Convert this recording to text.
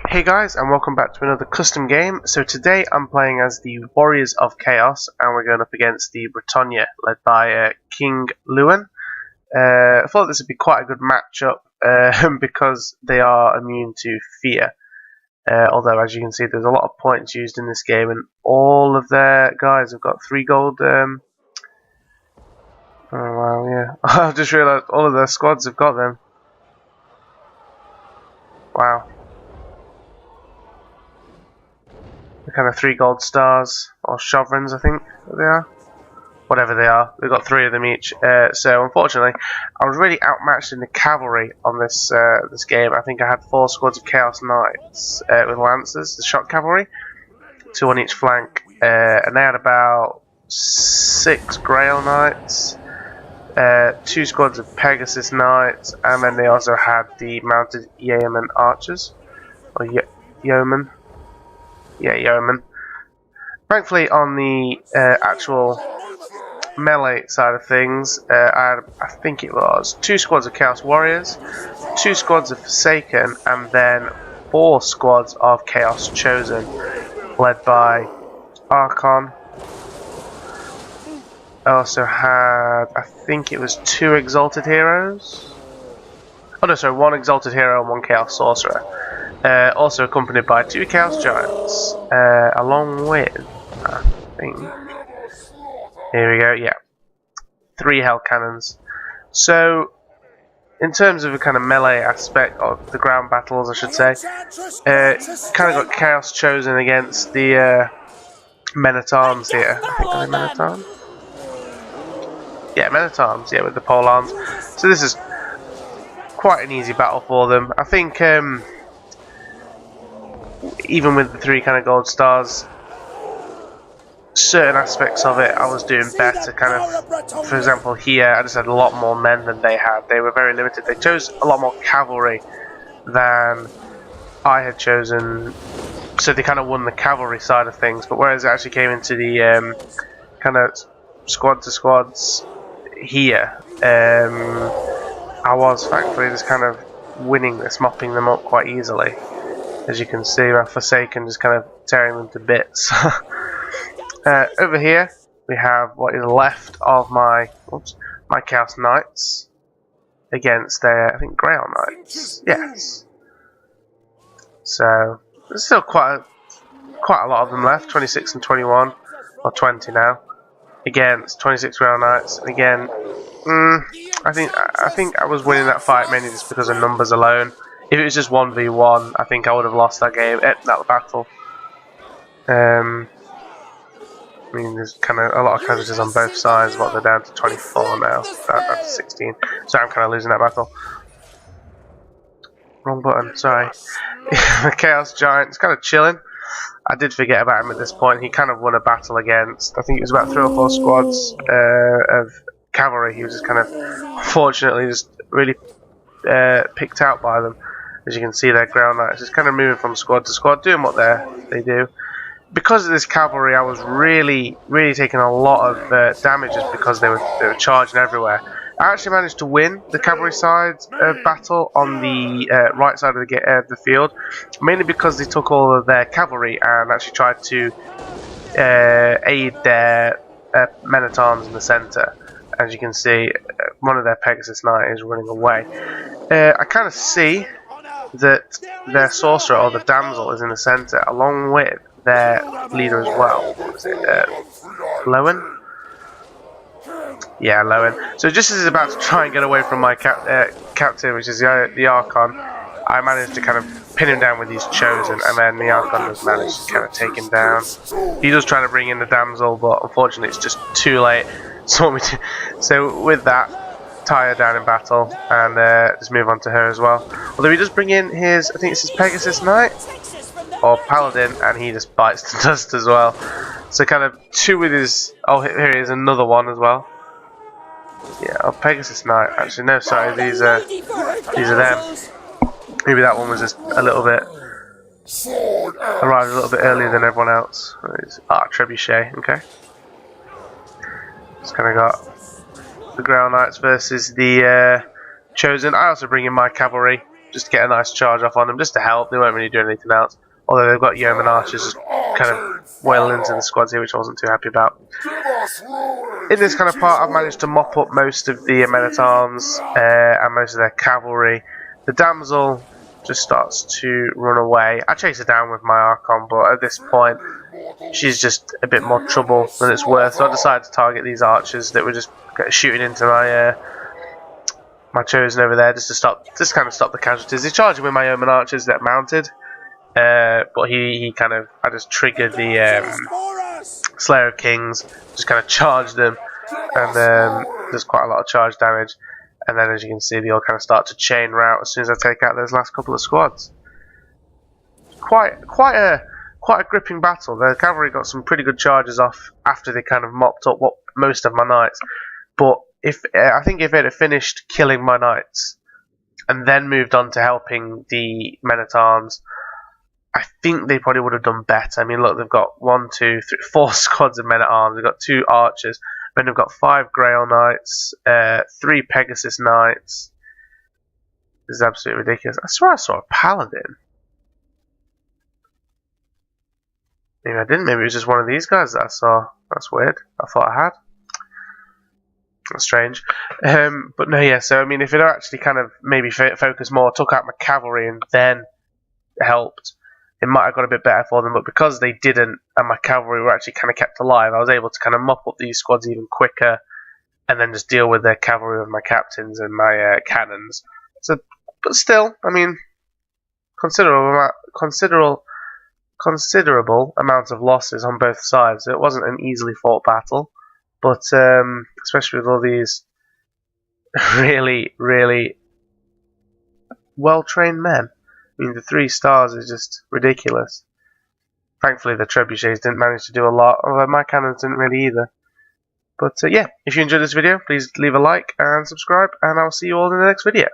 Hey guys, and welcome back to another custom game. So today I'm playing as the Warriors of Chaos, and we're going up against the Bretonnia, led by King Lewin. I thought this would be quite a good matchup because they are immune to fear. Although, as you can see, there's a lot of points used in this game, and all of their guys have got 3 gold. Oh wow, yeah. I just realised all of their squads have got them. Wow. The kind of 3 gold stars, or sovereigns, I think they are. Whatever they are, we've got 3 of them each. So unfortunately, I was really outmatched in the cavalry on this this game. I think I had 4 squads of Chaos Knights with lancers, the shock cavalry, 2 on each flank, and they had about 6 Grail Knights, 2 squads of Pegasus Knights, and then they also had the mounted Yeoman Archers, or Yeoman. Yeah, Yeoman. Thankfully, on the actual melee side of things, I think it was 2 squads of Chaos Warriors, 2 squads of Forsaken, and then 4 squads of Chaos Chosen, led by Archon. I also had, I think it was 2 Exalted Heroes. Oh no, sorry, 1 Exalted Hero and 1 Chaos Sorcerer. Also accompanied by 2 Chaos Giants, along with, I think, here we go, yeah, 3 Hell Cannons. So, in terms of a kind of melee aspect of the ground battles, I should say, kind of got Chaos Chosen against the Men-at-Arms here. I think, are they Men-at-Arms? Yeah, Men-at-Arms, yeah, with the pole arms. So this is quite an easy battle for them. I think, even with the 3 kind of gold stars, certain aspects of it I was doing better. Kind of, for example, here I just had a lot more men than they had. They were very limited. They chose a lot more cavalry than I had chosen, so they kind of won the cavalry side of things. But whereas it actually came into the kind of squad to squads here, I was thankfully just kind of winning this, mopping them up quite easily. As you can see, my Forsaken just kind of tearing them to bits. Over here, we have what is left of my Chaos Knights against their, I think, Grail Knights. Yes. So there's still quite a lot of them left. 26 and 21, or 20 now, against 26 Grail Knights. And again, I think I was winning that fight mainly just because of numbers alone. If it was just 1v1, I think I would have lost that game, that battle. I mean, there's kind of a lot of casualties on both sides, but they're down to 24 now, down to 16. So I'm kind of losing that battle. Wrong button, sorry. The Chaos Giant is kind of chilling. I did forget about him at this point. He kind of won a battle against, I think it was about 3 or 4 squads of cavalry. He was just kind of, unfortunately, just really picked out by them. As you can see, their Ground Knights just kind of moving from squad to squad, doing what they do. Because of this cavalry, I was really taking a lot of damage just because they were charging everywhere. I actually managed to win the cavalry side battle on the right side of the field, mainly because they took all of their cavalry and actually tried to aid their Men-at-Arms in the centre. As you can see, one of their Pegasus Knight is running away. I kind of see that their sorcerer, or the damsel, is in the centre, along with their leader as well. Was it Lowen? Yeah, Lowen. So just as he's about to try and get away from my captain, which is the Archon, I managed to kind of pin him down with his Chosen, and then the Archon does manage to kind of take him down. He does try to bring in the damsel, but unfortunately it's just too late. So with that, tie her down in battle and just move on to her as well. Although he does bring in his, I think it's his Pegasus Knight or Paladin, and he just bites the dust as well. So kind of 2 with his, oh here he is, another one as well. Yeah, oh, Pegasus Knight, actually no, sorry, these are them. Maybe that one was just a little bit, arrived a little bit earlier than everyone else. Trebuchet, okay. Just kind of got the Grail Knights versus the Chosen. I also bring in my cavalry. just to get a nice charge off on them, just to help. They weren't really doing anything else. Although they've got yeoman archers just kind of wailing into the squads here, which I wasn't too happy about. In this kind of part, I've managed to mop up most of the men-at-arms and most of their cavalry. The damsel just starts to run away. I chase her down with my Archon, but at this point, she's just a bit more trouble than it's worth. So I decided to target these archers that were just shooting into my my chosen over there, just to kind of stop the casualties. He's charging with my yeoman archers that are mounted, but I just triggered the Slayer of Kings, just kind of charged them, and there's quite a lot of charge damage. And then, as you can see, they all kind of start to chain route as soon as I take out those last couple of squads. Quite a gripping battle. The cavalry got some pretty good charges off after they kind of mopped up most of my knights. But I think if it had finished killing my knights and then moved on to helping the men-at-arms, I think they probably would have done better. I mean, look, they've got 1, 2, 3, 4 squads of men-at-arms. They've got 2 archers. Then they've got 5 Grail Knights, 3 Pegasus Knights. This is absolutely ridiculous. I swear I saw a Paladin. Maybe I didn't. Maybe it was just one of these guys that I saw. That's weird. I thought I had. That's strange. But no, yeah, so I mean, if it actually kind of maybe focused more, took out my cavalry and then helped, it might have got a bit better for them, but because they didn't, and my cavalry were actually kind of kept alive, I was able to kind of mop up these squads even quicker, and then just deal with their cavalry with my captains and my cannons. So, but still, I mean, considerable amount of losses on both sides. It wasn't an easily fought battle, but especially with all these really, really well-trained men. I mean, the 3 stars is just ridiculous. Thankfully, the trebuchets didn't manage to do a lot, although my cannons didn't really either. But yeah, if you enjoyed this video, please leave a like and subscribe, and I'll see you all in the next video.